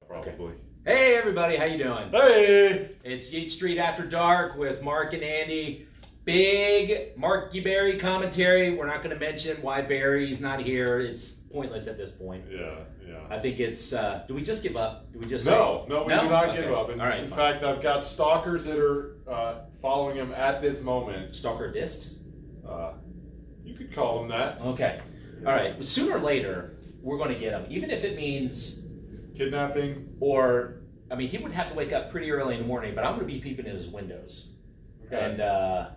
Probably. Okay. Hey everybody, how you doing? Hey! It's Yeet Street After Dark with Mark and Andy. Big Marky Barry commentary. We're not going to mention why Barry's not here. It's pointless at this point. Yeah. I think it's, do we just give up? Do we just No, we do not Okay. give up. All right, in fine. fact, I've got stalkers that are following him at this moment. Stalker Discs? You could call them that. Okay. All right. Well, sooner or later, we're going to get him. Even if it means... Kidnapping. Or, I mean, he would have to wake up pretty early in the morning, but I'm going to be peeping in his windows. Okay. And,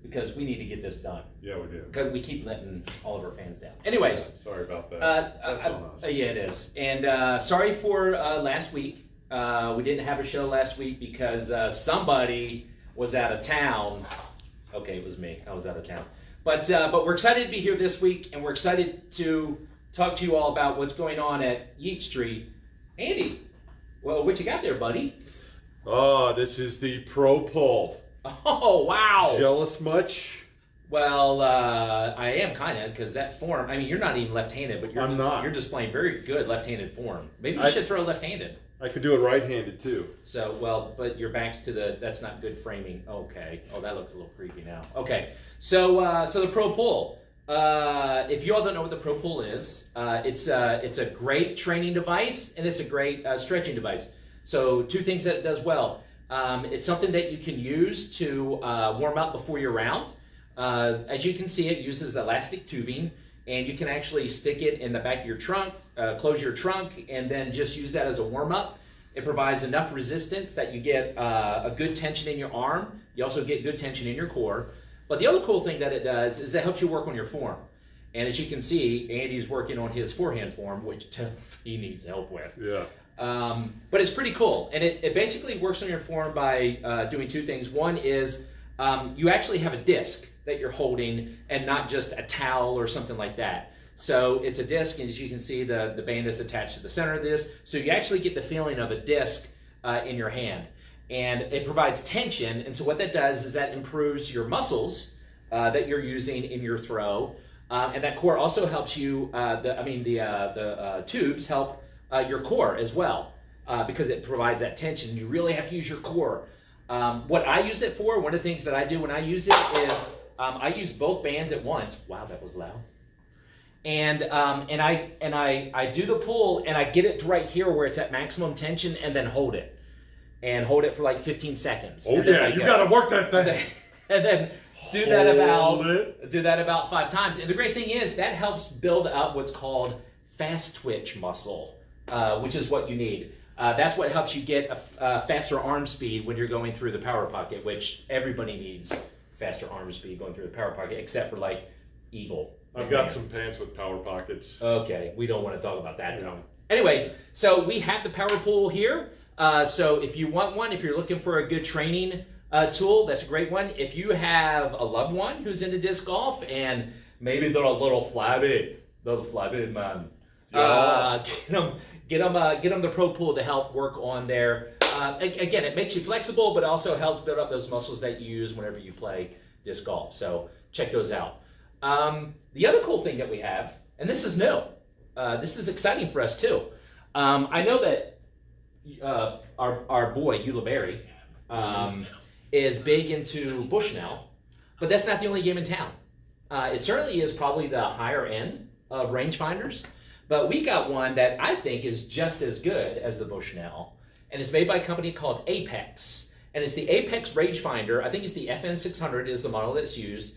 because we need to get this done. Yeah, we do. Because we keep letting all of our fans down. Anyways. Yeah, sorry about that. That's on us. Yeah, it is. And sorry for last week. We didn't have a show last week because somebody was out of town. Okay, it was me. I was out of town. But we're excited to be here this week, and we're excited to talk to you all about what's going on at Yeet Street. Andy, well, what you got there, buddy? Oh, this is the Pro Pull. Oh, wow. Jealous much? Well, I am kind of, because that form, I mean, you're not even left-handed, but I'm not. You're displaying very good left-handed form. Maybe you should throw left-handed. I could do it right-handed, too. So, well, but your back's to the, that's not good framing. Okay. Oh, that looks a little creepy now. Okay. So, so the Pro Pull. If you all don't know what the Pro Pull is, it's a great training device, and it's a great stretching device. So, two things that it does well. It's something that you can use to warm up before your round. As you can see, it uses elastic tubing, and you can actually stick it in the back of your trunk, close your trunk, and then just use that as a warm-up. It provides enough resistance that you get a good tension in your arm. You also get good tension in your core. But the other cool thing that it does is it helps you work on your form. And as you can see, Andy's working on his forehand form, which he needs help with. Yeah. But it's pretty cool. And it basically works on your form by doing two things. One is you actually have a disc that you're holding and not just a towel or something like that. So it's a disc, and as you can see, the band is attached to the center of this. So you actually get the feeling of a disc in your hand. And it provides tension, and so what that does is that improves your muscles that you're using in your throw. And that core also helps you, the tubes help your core as well, because it provides that tension. You really have to use your core. What I use it for, one of the things that I do when I use it is I use both bands at once. Wow, that was loud. And I do the pull, and I get it to right here where it's at maximum tension, and then hold it. And hold it for like 15 seconds. Oh yeah, you gotta work that thing. And then do that about 5 times. And the great thing is that helps build up what's called fast twitch muscle, which is what you need. That's what helps you get a faster arm speed when you're going through the power pocket, which everybody needs faster arm speed going through the power pocket, except for like Eagle. I've got some pants with power pockets. Okay, we don't want to talk about that. No. Anyways, so we have the Power Pull here. So if you want one, if you're looking for a good training tool, that's a great one. If you have a loved one who's into disc golf and maybe they're a little flabby, man, get them the Pro Pull to help work on their. Again, it makes you flexible, but also helps build up those muscles that you use whenever you play disc golf. So check those out. The other cool thing that we have, and this is new, this is exciting for us too. I know that our boy Eula Berry is big into Bushnell, but that's not the only game in town. It certainly is probably the higher end of Rangefinders, but we got one that I think is just as good as the Bushnell, and it's made by a company called Apex, and it's the Apex Rangefinder. I think it's the FN600 is the model that's used.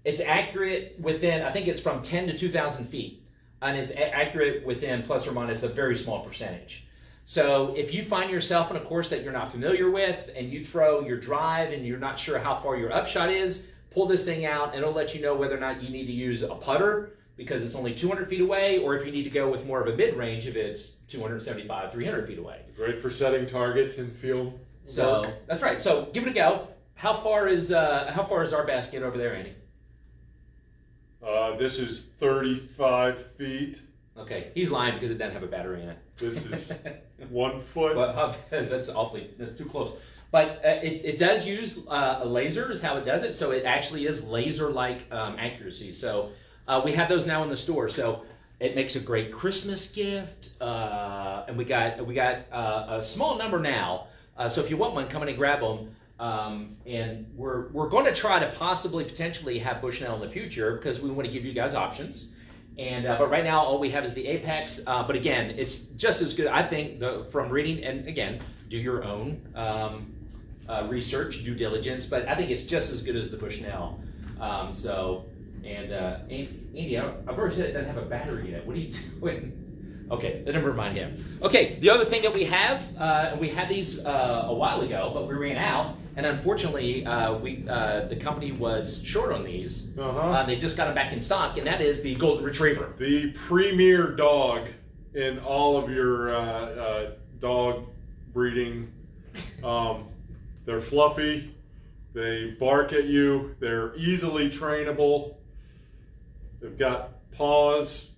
It's accurate within, I think it's from 10 to 2,000 feet, and it's accurate within plus or minus a very small percentage. So if you find yourself in a course that you're not familiar with and you throw your drive and you're not sure how far your upshot is, pull this thing out and it'll let you know whether or not you need to use a putter because it's only 200 feet away, or if you need to go with more of a mid-range if it's 275, 300 feet away. Great for setting targets in field. So that's right. So give it a go. How far is our basket over there, Andy? This is 35 feet. Okay, he's lying because it doesn't have a battery in it. This is 1 foot. Well, that's too close. But it does use a laser is how it does it. So it actually is laser-like accuracy. So we have those now in the store. So It makes a great Christmas gift, and we got a small number now. So if you want one, come in and grab them. And we're going to try to potentially have Bushnell in the future because we want to give you guys options. And but right now all we have is the Apex. But again, it's just as good, I think, from reading. And again, do your own research, due diligence. But I think it's just as good as the Bushnell. Andy, I've already said it doesn't have a battery yet. What are you doing? Okay, never mind him. Okay, the other thing that we have, we had these a while ago, but we ran out, and unfortunately, the company was short on these. They just got them back in stock, and that is the Golden Retriever. The premier dog in all of your dog breeding. They're fluffy. They bark at you. They're easily trainable. They've got paws.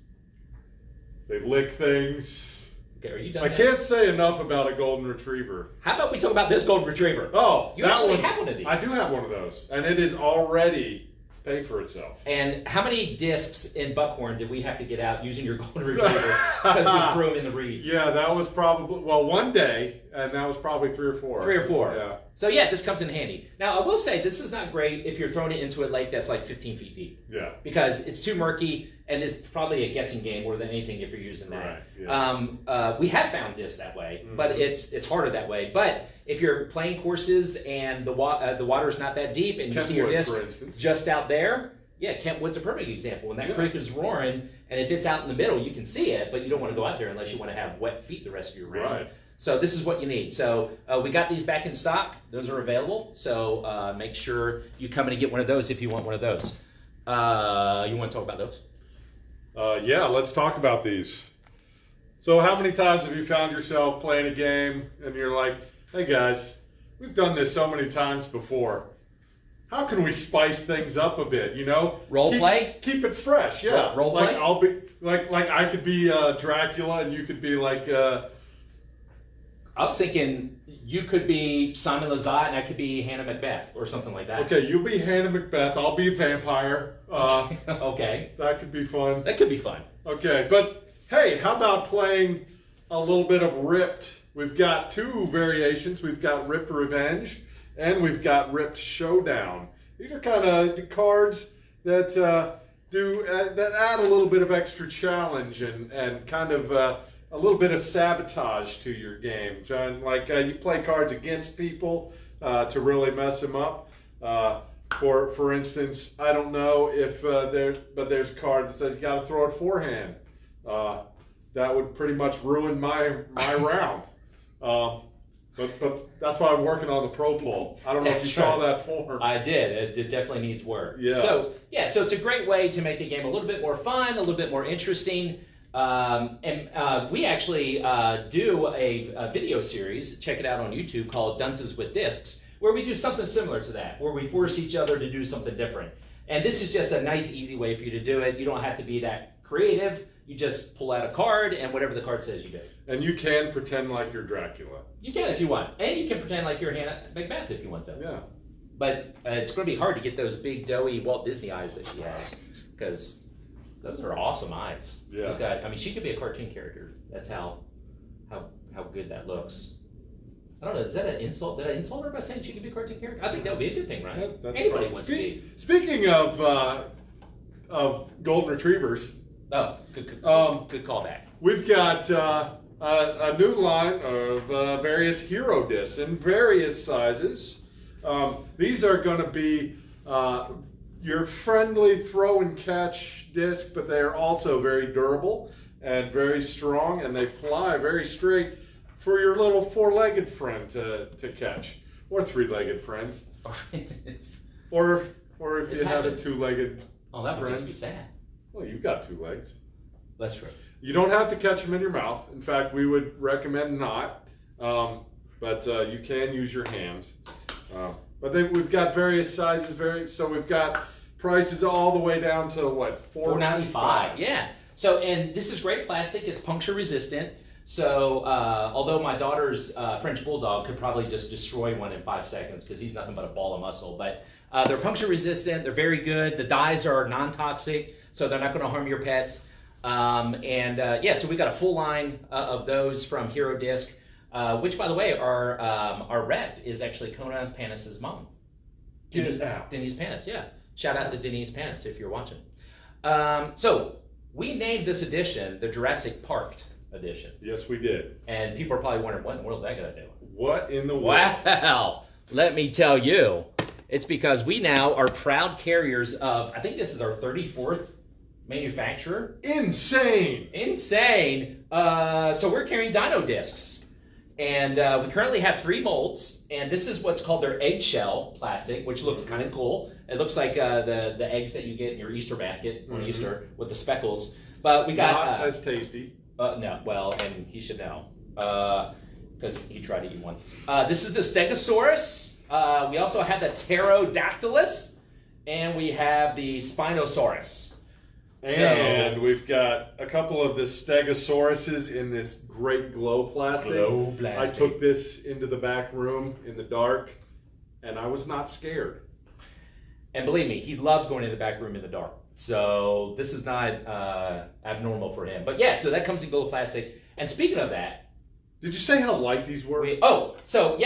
They lick things. Okay, are you done? I can't say enough about a Golden Retriever. How about we talk about this Golden Retriever? Oh, you actually have one of these. I do have one of those, and it is already paid for itself. And how many discs in Buckhorn did we have to get out using your Golden Retriever because we threw them in the reeds? Yeah, that was probably, well, one day, and that was probably 3 or 4. 3 or 4. Yeah. So yeah, this comes in handy. Now I will say this is not great if you're throwing it into a lake that's like 15 feet deep. Yeah. Because it's too murky, and it's probably a guessing game more than anything if you're using that. Right. Yeah. We have found this that way, but it's harder that way. But if you're playing courses and the water is not that deep, and you see your disc just out there, yeah, Kentwood's a perfect example. When that creek is roaring, and if it's out in the middle, you can see it, but you don't want to go out there unless you want to have wet feet the rest of your round. Right. So this is what you need. So we got these back in stock. Those are available. So make sure you come in and get one of those if you want one of those. You want to talk about those? Yeah, let's talk about these. So how many times have you found yourself playing a game and you're like, hey guys, we've done this so many times before. How can we spice things up a bit, you know? Role play? Keep it fresh, yeah. Role like play? I'll be like I could be Dracula and you could be like I was thinking you could be Simon Lazat and I could be Hannah Macbeth or something like that. Okay, you'll be Hannah Macbeth, I'll be a vampire. Okay. That could be fun. That could be fun. Okay, but hey, how about playing a little bit of Ripped? We've got 2 variations. We've got Ripped Revenge and we've got Ripped Showdown. These are kind of cards that that add a little bit of extra challenge and kind of a little bit of sabotage to your game. John, like you play cards against people to really mess them up. For instance, I don't know if there's a card that says you got to throw it forehand. That would pretty much ruin my round. But that's why I'm working on the Pro Poll. I don't know if you saw that form. I did. It definitely needs work. Yeah. So it's a great way to make the game a little bit more fun, a little bit more interesting. We actually do a video series, check it out on YouTube, called Dunces with Discs, where we do something similar to that, where we force each other to do something different. And this is just a nice, easy way for you to do it. You don't have to be that creative. You just pull out a card, and whatever the card says, you do. And you can pretend like you're Dracula. You can if you want. And you can pretend like you're Hannah Macbeth if you want, though. Yeah. But it's going to be hard to get those big, doughy Walt Disney eyes that she has, because those are awesome eyes. Yeah. She could be a cartoon character. That's how good that looks. I don't know. Is that an insult? Did I insult her by saying she could be a cartoon character? I think that would be a good thing, right? Yeah, that's Anybody right. wants to be. Speaking of Golden Retrievers. Oh, good callback. We've got a new line of various hero discs in various sizes. These are going to be your friendly throw and catch disc, but they are also very durable and very strong, and they fly very straight for your little 4-legged friend to catch, or 3-legged friend, or if you have a 2-legged Oh, that would friend. just be sad. Well, you've got 2 legs. That's true. You don't have to catch them in your mouth. In fact, we would recommend not, but you can use your hands. But we've got various sizes, so we've got prices all the way down to what, $4.95. Yeah. So, and this is great plastic. It's puncture resistant. So, although my daughter's French Bulldog could probably just destroy one in 5 seconds because he's nothing but a ball of muscle, but they're puncture resistant. They're very good. The dyes are non-toxic, so they're not going to harm your pets. Yeah, so we got a full line of those from Hero Disc, which, by the way, our rep is actually Kona Panis's mom. Denise Panis, yeah. Shout out to Denise Panis if you're watching. So we named this edition the Jurassic Parked edition. Yes, we did. And people are probably wondering, what in the world is that going to do? What in the world? Well, let me tell you. It's because we now are proud carriers of, I think this is our 34th manufacturer. Insane! So we're carrying Dino Discs. And we currently have 3 molds. And this is what's called their eggshell plastic, which looks kind of cool. It looks like the eggs that you get in your Easter basket on Easter with the speckles. But we got... Not as tasty. No, well, and he should know. Because he tried to eat one. This is the Stegosaurus. We also have the Pterodactylus, and we have the Spinosaurus. And we've got a couple of the Stegosauruses in this great glow plastic. I took this into the back room in the dark, and I was not scared. And believe me, he loves going in the back room in the dark. So this is not abnormal for him. But yeah, so that comes in glow plastic. And speaking of that, did you say how light these were? So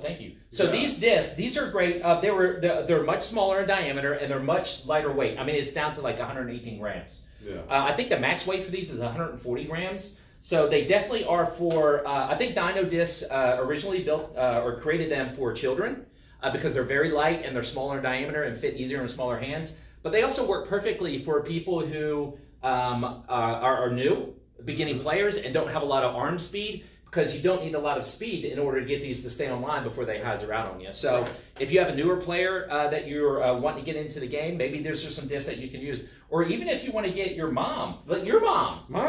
thank you. So these discs, these are great. They're much smaller in diameter and they're much lighter weight. I mean, it's down to like 118 grams. Yeah. I think the max weight for these is 140 grams. So they definitely are for. I think Dino Discs originally built or created them for children because they're very light and they're smaller in diameter and fit easier in smaller hands. But they also work perfectly for people who are new, beginning players, and don't have a lot of arm speed. Because you don't need a lot of speed in order to get these to stay online before they hyzer out on you. So if you have a newer player that you're wanting to get into the game, maybe there's just some discs that you can use. Or even if you want to get your mom, My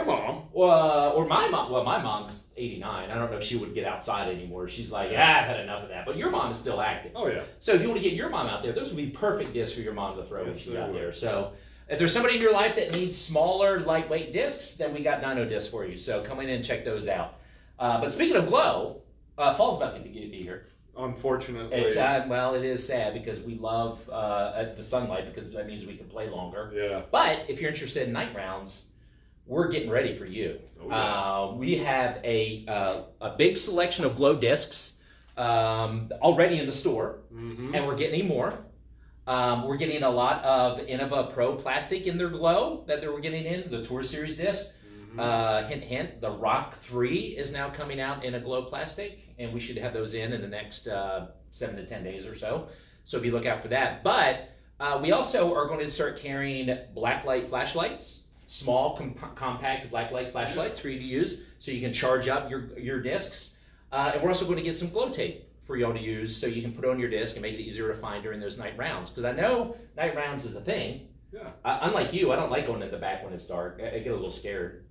mom. or my mom. Well, my mom's 89. I don't know if she would get outside anymore. She's like, I've had enough of that. But your mom is still active. Oh, yeah. So if you want to get your mom out there, those would be perfect discs for your mom to throw when she's out there. So if there's somebody in your life that needs smaller, lightweight discs, then we got Dino Discs for you. So come in and check those out. But speaking of glow, fall's about to be here. Unfortunately. It's well, it is sad because we love the sunlight because that means we can play longer. Yeah. But if you're interested in night rounds, we're getting ready for you. Oh, yeah. We have a big selection of glow discs already in the store, and we're getting more. We're getting a lot of Innova Pro plastic in their glow that we're getting in the Tour Series disc. Hint, hint, the Rock 3 is now coming out in a glow plastic, and we should have those in the next 7 to 10 days or so. So be look out for that. But we also are going to start carrying blacklight flashlights, small, compact blacklight flashlights for you to use so you can charge up your discs. And we're also going to get some glow tape for y'all to use so you can put on your disc and make it easier to find during those night rounds. Because I know night rounds is a thing. Yeah. Unlike you, I don't like going in the back when it's dark. I get a little scared.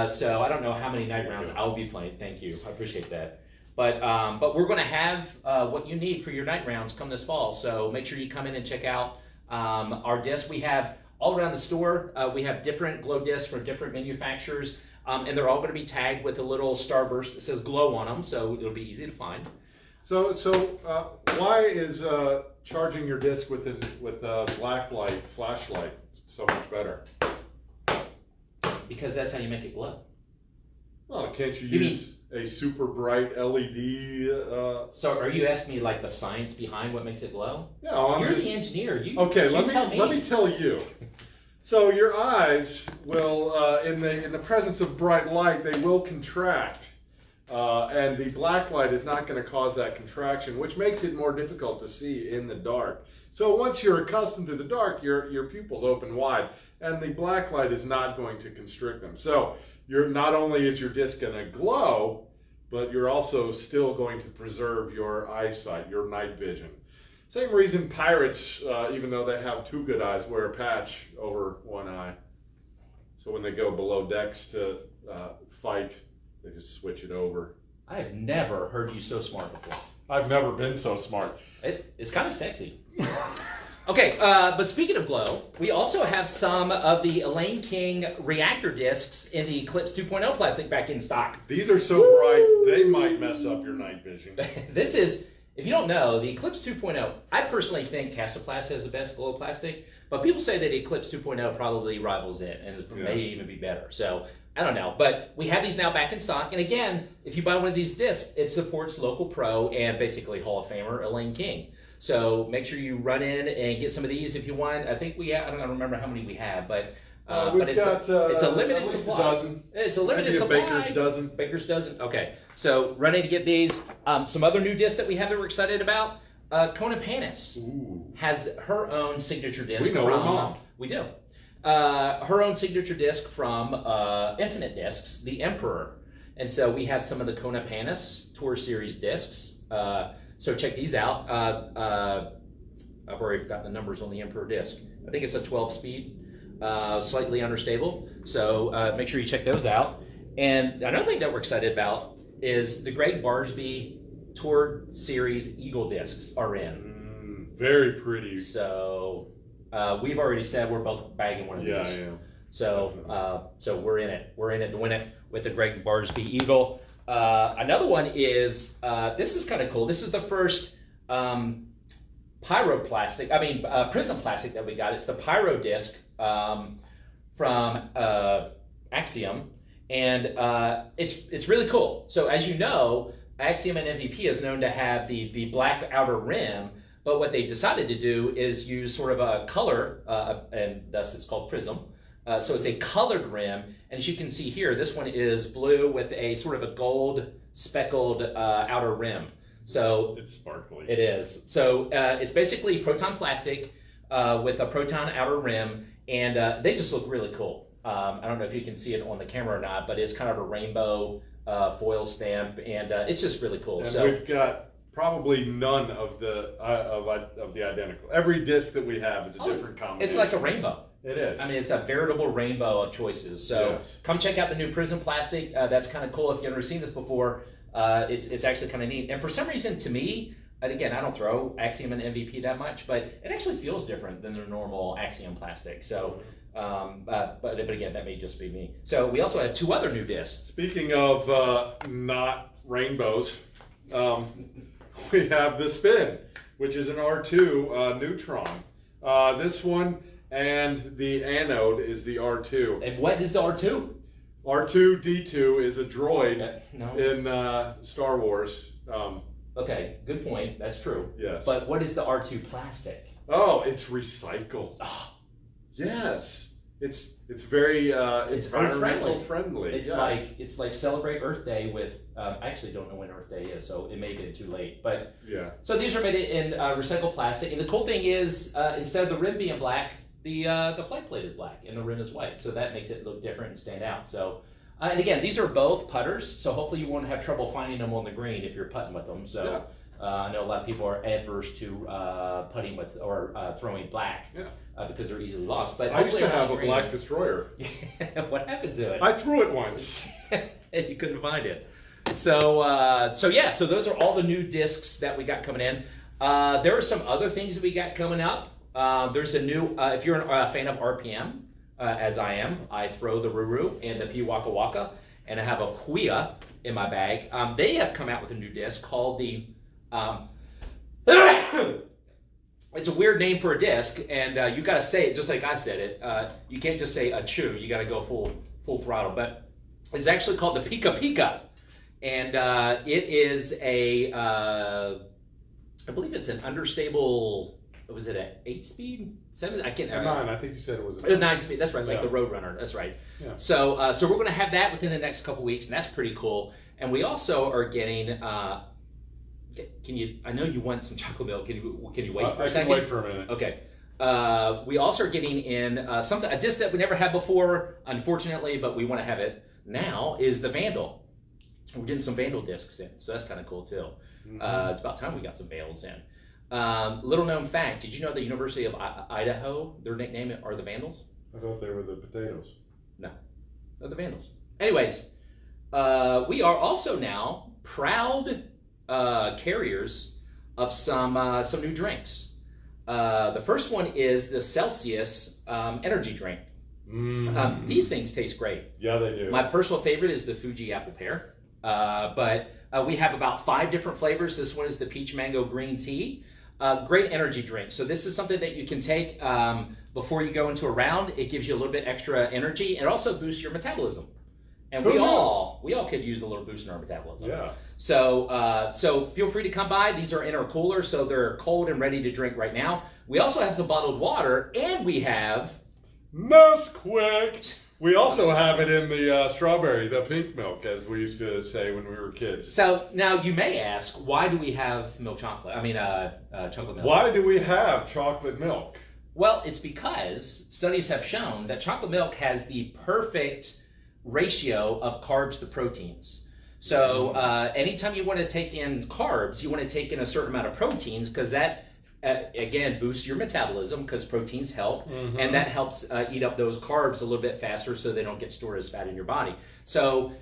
So I don't know how many night rounds I'll be playing. Thank you. I appreciate that. But we're going to have what you need for your night rounds come this fall. So make sure you come in and check out our discs. We have all around the store. We have different glow discs from different manufacturers. And they're all going to be tagged with a little starburst that says glow on them. So it'll be easy to find. So why is charging your disc with a blacklight flashlight so much better? Because that's how you make it glow. Well, can't you use a super bright LED? So are you asking me like the science behind what makes it glow? Yeah, you're the engineer. Let me tell you. So your eyes will, in the presence of bright light, they will contract. And the black light is not going to cause that contraction, which makes it more difficult to see in the dark. So once you're accustomed to the dark, your pupils open wide, and the black light is not going to constrict them. So not only is your disc going to glow, but you're also still going to preserve your eyesight, your night vision. Same reason pirates, even though they have 2 good eyes, wear a patch over one eye. So when they go below decks to fight, they just switch it over. I have never heard you so smart before. I've never been so smart. It's kind of sexy. Okay, but speaking of glow, we also have some of the Elaine King reactor discs in the Eclipse 2.0 plastic back in stock. These are so bright, they might mess up your night vision. This is if you don't know, the Eclipse 2.0, I personally think Castoplast has the best glow plastic, but people say that Eclipse 2.0 probably rivals it and it may even be better. So I don't know, but we have these now back in stock. And again, if you buy one of these discs, it supports local pro and basically Hall of Famer Elaine King. So make sure you run in and get some of these if you want. I think we have, I don't remember how many we have, but it's a limited supply. It's a limited supply. Baker's dozen. Baker's dozen. Okay, so run in to get these. Some other new discs that we have that we're excited about. Conan Panis has her own signature disc. We know her mom. We do. Her own signature disc from Infinite Discs, the Emperor. And so we have some of the Conan Panis Tour Series discs. So check these out. I've already forgotten the numbers on the Emperor disc. I think it's a 12-speed, slightly understable. So make sure you check those out. And another thing that we're excited about is the Greg Barsby Tour Series Eagle discs are in. Very pretty. So we've already said we're both bagging one of these. Yeah. So we're in it. We're in it to win it with the Greg Barsby Eagle. Another one is, this is kind of cool. This is the first prism plastic that we got. It's the Pyro disc from Axiom, and it's really cool. So as you know, Axiom and MVP is known to have the black outer rim, but what they decided to do is use sort of a color, and thus it's called prism. So it's a colored rim, and as you can see here, this one is blue with a sort of a gold speckled outer rim. So it's sparkly. It is. So it's basically proton plastic with a proton outer rim, and they just look really cool. I don't know if you can see it on the camera or not, but it's kind of a rainbow foil stamp, and it's just really cool. And so we've got probably none of the identical. Every disc that we have is a different combination. It's like a rainbow. It is. I mean, it's a veritable rainbow of choices. So come check out the new Prism plastic. That's kind of cool. If you've never seen this before, it's actually kind of neat. And for some reason, to me, and again, I don't throw Axiom and MVP that much, but it actually feels different than the normal Axiom plastic. So, but again, that may just be me. So we also have two other new discs. Speaking of not rainbows, we have the Spin, which is an R2 neutron. This one and the anode is the R2. And what is the R2? R2-D2 is a droid in Star Wars. Okay, good point. That's true. Yes. But what is the R2 plastic? Oh, it's recycled. Oh. Yes. It's very environmental friendly. It's like celebrate Earth Day with. I actually don't know when Earth Day is, so it may have been too late. But yeah. So these are made in recycled plastic, and the cool thing is instead of the rim being black, the flight plate is black and the rim is white, so that makes it look different and stand out. So, and again, these are both putters, so hopefully you won't have trouble finding them on the green if you're putting with them. So I know a lot of people are adverse to putting with or throwing black because they're easily lost. But I used to have a black destroyer. What happened to it? I threw it once and you couldn't find it. So so those are all the new discs that we got coming in. There are some other things that we got coming up. There's a new, if you're a fan of RPM, as I am, I throw the Ruru and the P Waka Waka, and I have a Huia in my bag. They have come out with a new disc called the, it's a weird name for a disc, and you gotta say it just like I said it. You can't just say a chew, you gotta go full throttle, but it's actually called the Pika Pika, and it is a, I believe it's an understable. Was it an 8-speed? 7? I can't. 9. I think you said it was a 9-speed. That's right, like the Roadrunner. That's right. Yeah. So we're going to have that within the next couple weeks, and that's pretty cool. And we also are getting. Can you? I know you want some chocolate milk. Can you wait for a second? I can wait for a minute. Okay. We also are getting in a disc that we never had before, unfortunately, but we want to have it now. Is the Vandal. We're getting some Vandal discs in, so that's kind of cool too. Mm-hmm. It's about time we got some Vandals in. Little known fact, did you know the University of Idaho, their nickname are the Vandals? I thought they were the potatoes. No, they're the Vandals. Anyways, we are also now proud carriers of some new drinks. The first one is the Celsius energy drink. These things taste great. Yeah, they do. My personal favorite is the Fuji apple pear. But We have about 5 different flavors. This one is the peach mango green tea. Great energy drink. So this is something that you can take before you go into a round. It gives you a little bit extra energy, and it also boosts your metabolism. And we all could use a little boost in our metabolism. Yeah. So feel free to come by. These are in our cooler, so they're cold and ready to drink right now. We also have some bottled water, and we have Nesquik. We also have it in the strawberry, the pink milk, as we used to say when we were kids. So now you may ask, why do we have milk chocolate? I mean, chocolate milk. Why do we have chocolate milk? Well, it's because studies have shown that chocolate milk has the perfect ratio of carbs to proteins. So anytime you want to take in carbs, you want to take in a certain amount of proteins, because that again boosts your metabolism, because proteins help, and that helps eat up those carbs a little bit faster so they don't get stored as fat in your body. So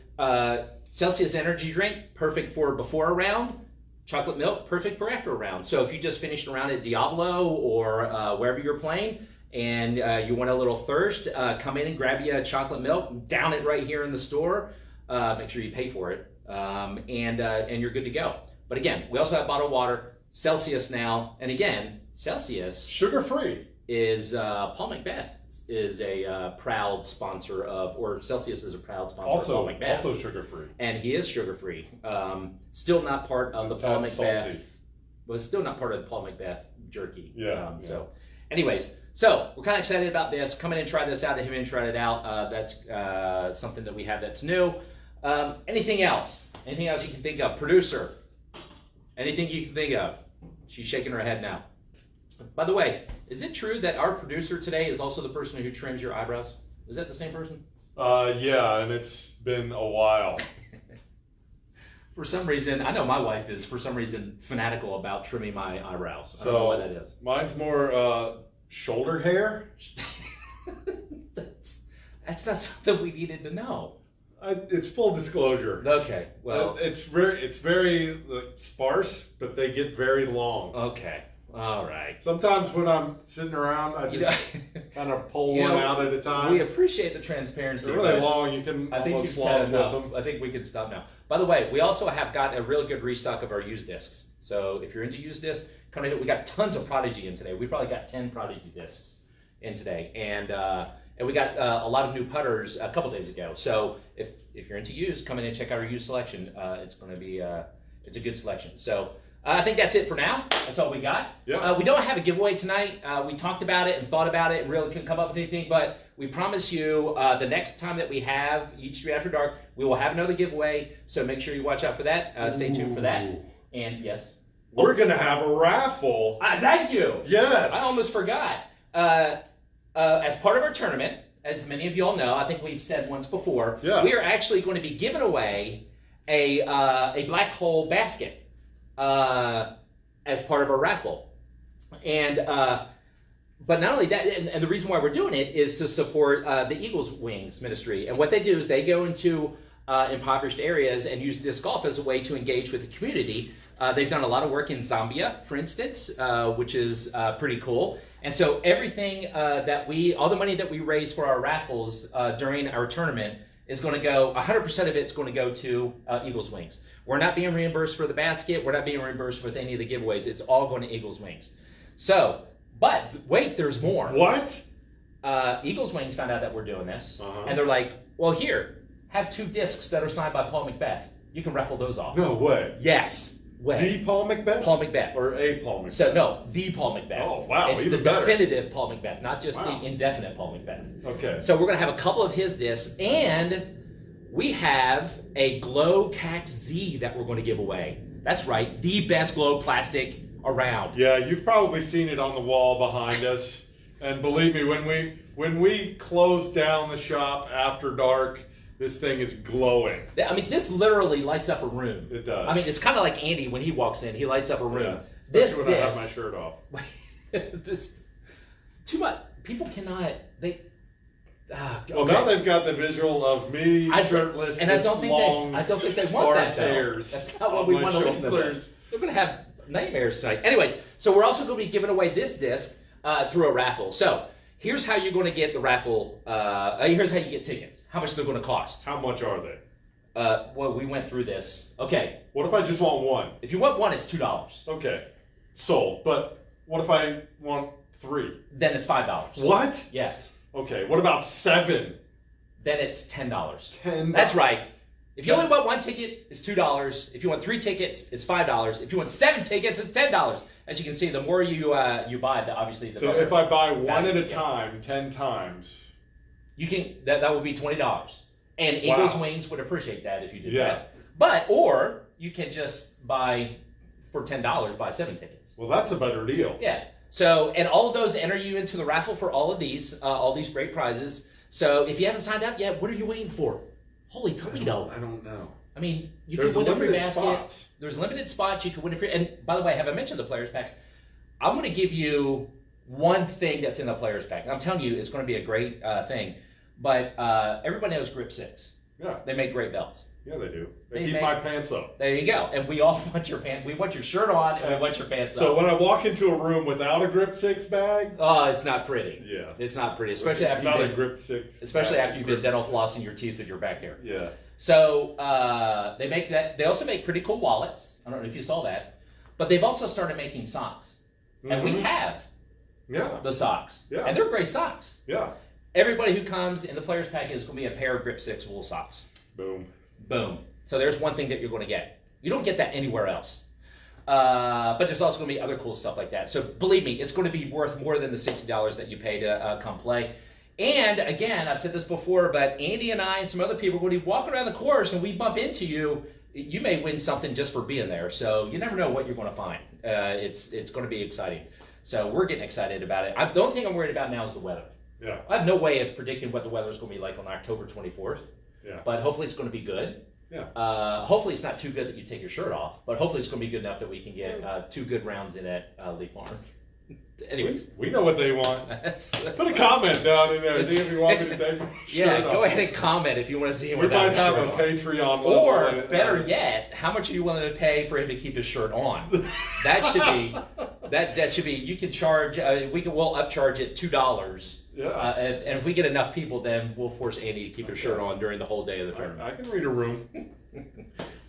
Celsius energy drink, perfect for before a round. Chocolate milk, perfect for after a round. So if you just finished a round at Diablo or wherever you're playing, and you want a little thirst, come in and grab you a chocolate milk, down it right here in the store. Make sure you pay for it, and you're good to go. But again, we also have bottled water, Celsius now, and again, Celsius sugar-free is Paul McBeth is a proud sponsor of, or Celsius is a proud sponsor of Paul McBeth. Also sugar-free, and he is sugar-free. Still not part of the Paul McBeth. Was still not part of the Paul McBeth jerky. So, anyways. So, we're kind of excited about this. Come in and try this out. If you haven't tried it out, that's something that we have that's new. Anything else? Anything else you can think of? Producer, anything you can think of? She's shaking her head now. By the way, is it true that our producer today is also the person who trims your eyebrows? Is that the same person? Yeah, and it's been a while. For some reason, I know my wife is, for some reason, fanatical about trimming my eyebrows. I don't know why that is. Mine's more shoulder hair. That's not something we needed to know. It's full disclosure. Okay, well, it's very sparse, but they get very long. Okay, all right. Sometimes when I'm sitting around, I just kind of pull one out at a time. We appreciate the transparency. They're really long. You can almost floss with them. I think we can stop now. By the way, we also have got a really good restock of our used discs. So if you're into used discs, come in. We got tons of Prodigy in today. We probably got 10 Prodigy discs in today, and we got a lot of new putters a couple days ago. So if you're into used, come in and check out our used selection. It's going to be it's a good selection. So I think that's it for now. That's all we got. Yeah. We don't have a giveaway tonight. We talked about it and thought about it and really couldn't come up with anything. But we promise you the next time that we have Yeet Street After Dark, we will have another giveaway. So make sure you watch out for that. Stay tuned for that. And yes, we're going to have a raffle. Thank you. Yes. I almost forgot. As part of our tournament, as many of you all know, I think we've said once before, we are actually going to be giving away a black hole basket as part of our raffle. And but not only that, and the reason why we're doing it is to support the Eagles Wings Ministry. And what they do is they go into impoverished areas and use disc golf as a way to engage with the community. They've done a lot of work in Zambia, for instance, which is pretty cool. And so everything all the money that we raise for our raffles during our tournament is going to go, 100% of it's going to go to Eagles Wings. We're not being reimbursed for the basket. We're not being reimbursed for any of the giveaways. It's all going to Eagles Wings. So, but wait, there's more. What? Eagles Wings found out that we're doing this, and they're like, well, here, have 2 discs that are signed by Paul McBeth. You can raffle those off. No way. Yes. The Paul McBeth? Paul McBeth. Or a Paul McBeth? So, no, the Paul McBeth. Oh, wow. It's even the better. definitive Paul McBeth, not just the indefinite Paul McBeth. Okay. So, we're going to have a couple of his discs, and we have a Glow Cact Z that we're going to give away. That's right, the best glow plastic around. Yeah, you've probably seen it on the wall behind us. And believe me, when we close down the shop after dark, this thing is glowing. I mean, this literally lights up a room. It does. I mean, it's kind of like Andy when he walks in. He lights up a room. Yeah, This when I have my shirt off. this too much. People cannot. They. Well, now they've got the visual of me shirtless, and I don't think they want that. Hairs. That's not what we want to leave them with. They're going to have nightmares tonight. Anyways, so we're also going to be giving away this disc through a raffle. So here's how you're going to get the raffle. Here's how you get tickets. How much they're going to cost. How much are they? well, we went through this. Okay. What if I just want one? If you want one, it's $2. Okay, sold. But what if I want 3? Then it's $5. What? Yes. Okay, what about 7? Then it's $10. $10. That's right. If you only want 1 ticket, it's $2. If you want 3 tickets, it's $5. If you want 7 tickets, it's $10. As you can see, the more you buy, obviously the so better. if I buy one at a get. time, 10 times, you can that would be $20. And Eagles Wings would appreciate that if you did that. Or you can just buy for $10, buy 7 tickets. Well, that's a better deal. Yeah. So, and all of those enter you into the raffle for all these great prizes. So if you haven't signed up yet, what are you waiting for? Holy Toledo. I don't know. I mean, you There's can win a free limited basket. spots. There's limited spots. You can win a free. And by the way, have I mentioned the players packs? I'm going to give you one thing that's in the players pack. And I'm telling you, it's going to be a great thing. But everybody knows Grip 6. Yeah. They make great belts. Yeah, they do. They keep my pants up. There you go. And we all want your pants. We want your shirt on, and we want your pants up. So when I walk into a room without a Grip 6 bag, oh, it's not pretty. Yeah. It's not pretty, especially after not you've a Grip 6. especially bag, after you've Grip been dental 6. flossing your teeth with your back hair. Yeah. So they make that. They also make pretty cool wallets. I don't know if you saw that, but they've also started making socks, and we have the socks. Yeah. And they're great socks. Yeah. Everybody who comes in the players pack is going to be a pair of Grip 6 wool socks. Boom. Boom. So there's one thing that you're going to get. You don't get that anywhere else. But there's also going to be other cool stuff like that. So believe me, it's going to be worth more than the $60 that you pay to come play. And again, I've said this before, but Andy and I and some other people, when we walk around the course and we bump into you, you may win something just for being there. So you never know what you're going to find. It's going to be exciting. So we're getting excited about it. The only thing I'm worried about now is the weather. Yeah. I have no way of predicting what the weather is going to be like on October 24th. Yeah. But hopefully it's going to be good. Yeah. Hopefully it's not too good that you take your shirt off, but hopefully it's going to be good enough that we can get 2 good rounds in at Leaf Farm. Anyways. We know what they want. Put a comment down in there. See if you want me to take my shirt off. Go ahead and comment if you want to see him We without might his have shirt a on. Patreon level. Or better yet, how much are you willing to pay for him to keep his shirt on? That should be that should be. You can charge. We'll upcharge it $2. Yeah. And if we get enough people, then we'll force Andy to keep his shirt on during the whole day of the tournament. I can read a room.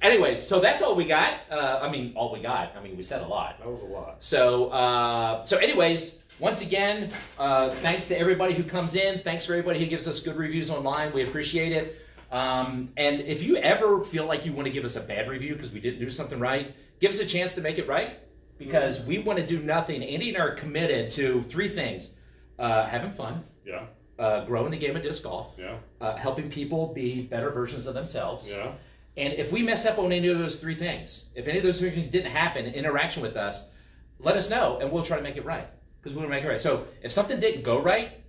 Anyways, so that's all we got. All we got. We said a lot. That was a lot. So anyways, once again, thanks to everybody who comes in. Thanks for everybody who gives us good reviews online. We appreciate it. And if you ever feel like you want to give us a bad review because we didn't do something right, give us a chance to make it right. Because we want to do nothing. Andy and I are committed to 3 things. Having fun. Yeah. Growing the game of disc golf. Yeah. Helping people be better versions of themselves. Yeah. And if we mess up on any of those 3 things, if any of those 3 things didn't happen in interaction with us, let us know and we'll try to make it right. Because we want to make it right. So if something didn't go right,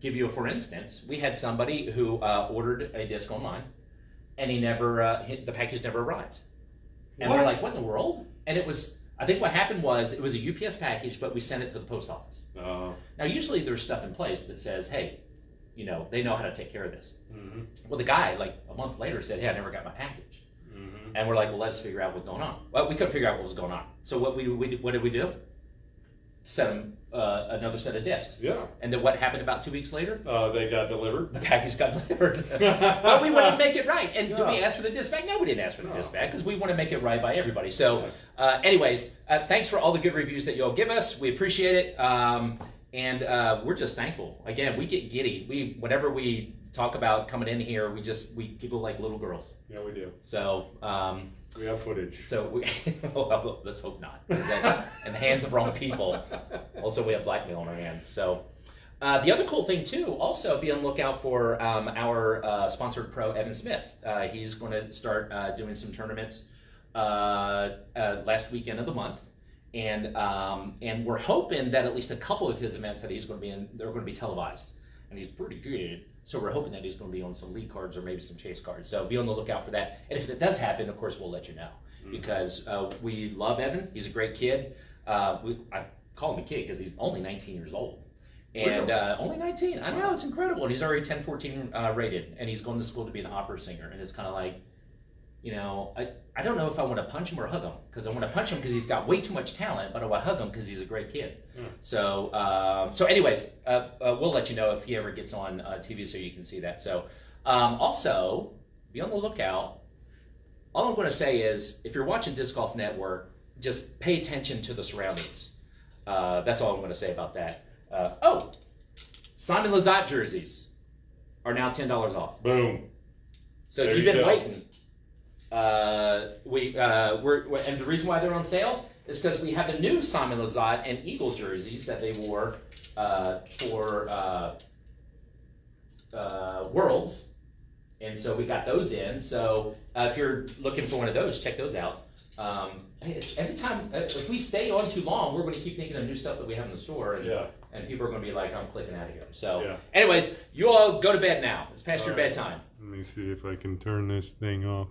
give you a for instance, we had somebody who ordered a disc online and the package never arrived. And we're like, what in the world? And I think what happened was it was a UPS package, but we sent it to the post office. Now, usually there's stuff in place that says, hey, they know how to take care of this. Mm-hmm. Well, the guy, like a month later, said, hey, I never got my package. Mm-hmm. And we're like, well, let's figure out what's going on. Well, we couldn't figure out what was going on. So what did we do? Sent him another set of discs. Yeah. And then what happened about 2 weeks later? They got delivered. The package got delivered. But we wanted to make it right. And did we Yeah. ask for the disc back? No, we didn't ask for the disc back because we want to make it right by everybody. So anyways, thanks for all the good reviews that y'all give us. We appreciate it. And we're just thankful. Again, we get giddy. Whenever we talk about coming in here, we giggle like little girls. Yeah, we do. So we have footage. So well, let's hope not. In the hands of wrong people. Also, we have blackmail on our hands. So the other cool thing too, also be on the lookout for our sponsored pro Evan Smith. He's going to start doing some tournaments last weekend of the month. And we're hoping that at least a couple of his events that he's going to be in, they're going to be televised, and he's pretty good. So we're hoping that he's going to be on some lead cards or maybe some chase cards. So be on the lookout for that. And if it does happen, of course, we'll let you know because we love Evan. He's a great kid. I call him a kid because he's only 19 years old. And Really? Only 19. I know, it's incredible. And he's already 10-14 rated, and he's going to school to be an opera singer. And it's kind of like, I don't know if I want to punch him or hug him, because I want to punch him because he's got way too much talent, but I want to hug him because he's a great kid. So anyways, we'll let you know if he ever gets on TV so you can see that. So also, be on the lookout. All I'm going to say is, if you're watching Disc Golf Network, just pay attention to the surroundings. That's all I'm going to say about that. Simon Lizotte jerseys are now $10 off. Boom. So if you've been waiting, and the reason why they're on sale is because we have the new Simon Lizotte and Eagle jerseys that they wore for Worlds, and so we got those in. So if you're looking for one of those, check those out. Every time, if we stay on too long, we're going to keep thinking of new stuff that we have in the store, and people are going to be like, I'm clicking out of here. So, anyways, you all go to bed now. It's past your bedtime. Let me see if I can turn this thing off.